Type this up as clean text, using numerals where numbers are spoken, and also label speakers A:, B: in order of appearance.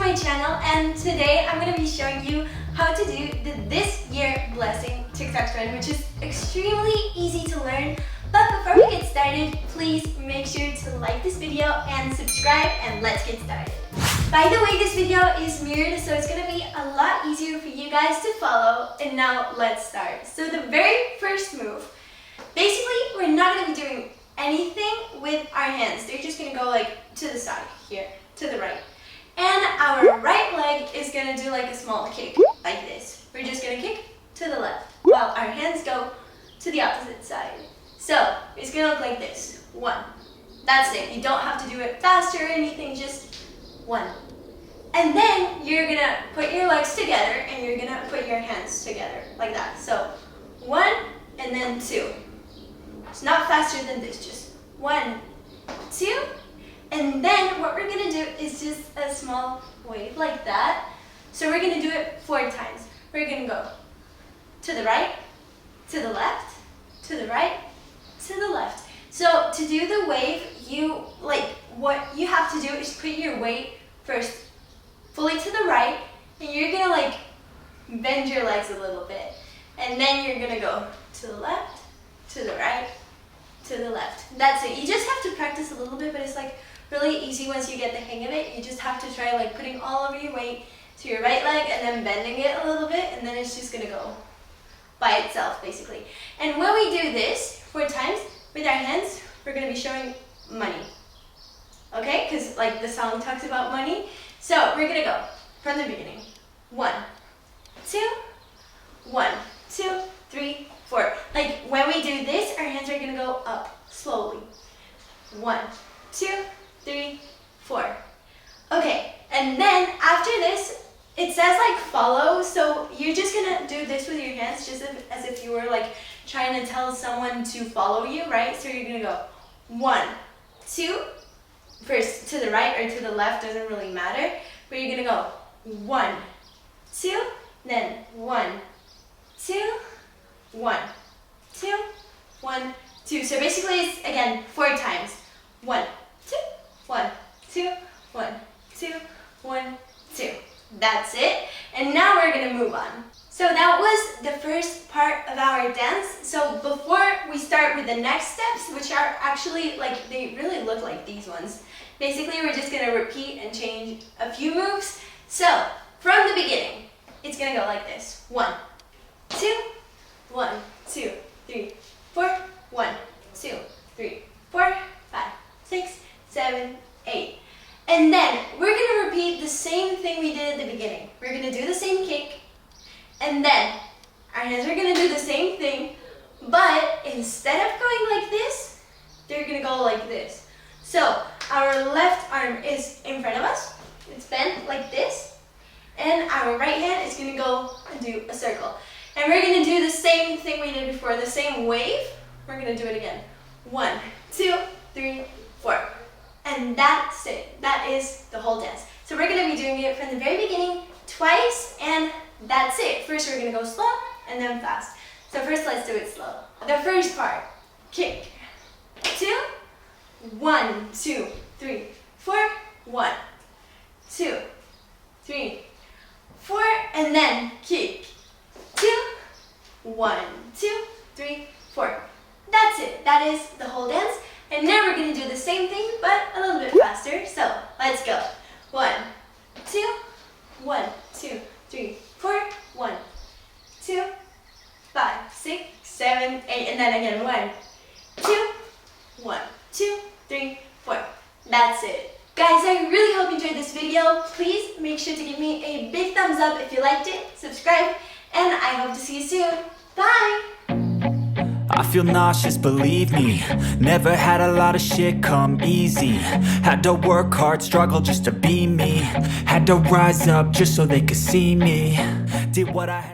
A: my channel, and today I'm going to be showing you how to do the This Year Blessing TikTok trend, which is extremely easy to learn. But before we get started, please make sure to like this video and subscribe, and let's get started. By the way, this video is mirrored, so it's going to be a lot easier for you guys to follow. And now let's start. So the very first move, basically we're not going to be doing anything with our hands. They're just going to go like to the side here, to the right. And our right leg is going to do like a small kick, like this. We're just going to kick to the left, while our hands go to the opposite side. So it's going to look like this. 1. That's it. You don't have to do it faster or anything, just 1. And then you're going to put your legs together and you're going to put your hands together, like that. So 1 and then 2. It's not faster than this, just 1, 2. And then what we're going to do is just a small wave like that. So we're going to do it 4 times. We're going to go to the right, to the left, to the right, to the left. So to do the wave, what you have to do is put your weight first fully to the right, and you're going to bend your legs a little bit. And then you're going to go to the left, to the right, to the left. That's it. You just have to practice a little bit, but it's really easy once you get the hang of it. You just have to try putting all of your weight to your right leg and then bending it a little bit, and then it's just gonna go by itself basically. And when we do this 4 times with our hands, we're gonna be showing money. Okay, because the song talks about money. So we're gonna go from the beginning. 1, 2, 1, 2, 3, 4. When we do this, our hands are gonna go up slowly. 1, 2, 3, 4. Okay, and then after this, it says follow, so you're just gonna do this with your hands, just as if you were trying to tell someone to follow you, right? So you're gonna go 1, 2, first to the right or to the left, doesn't really matter, but you're gonna go 1, 2, then 1, 2, 1, 2, 1, 2. So basically it's again 4 times. 1, 2, 1, 2, 1, 2, 1, 2. That's it. And now we're gonna move on. So that was the first part of our dance. So before we start with the next steps, which are actually they really look like these ones. Basically, we're just gonna repeat and change a few moves. So from the beginning, it's gonna go like this. 1, 2, 1, 2, 3, 4, 1, 2, 3, 4, 5, 6, 7, 8. And then we're going to repeat the same thing we did at the beginning. We're going to do the same kick, and then our hands are going to do the same thing, but instead of going like this, they're going to go like this. So our left arm is in front of us. It's bent like this, and our right hand is going to go and do a circle. And we're going to do the same thing we did before, the same wave. We're going to do it again. 1, 2, 3, 4. And that's it. That is the whole dance. So we're going to be doing it from the very beginning twice, and that's it. First we're going to go slow and then fast. So first let's do it slow. The first part, kick, 2, 1, 2, 3, 4, 1, 2, 3, 4, and then kick, 2, 1, 2, 3, 4. That's it. That is the whole dance. And now we're going to do the same thing, but a little bit faster. So let's go. 1, 2, 1, 2, 3, 4, 1, 2, 5, 6, 7, 8, and then again 1, 2, 1, 2, 3, 4. That's it. Guys, I really hope you enjoyed this video. Please make sure to give me a big thumbs up if you liked it, subscribe, and I hope to see you soon. Bye!
B: I feel nauseous, believe me. Never had a lot of shit come easy. Had to work hard, struggle just to be me. Had to rise up just so they could see me. Did what I had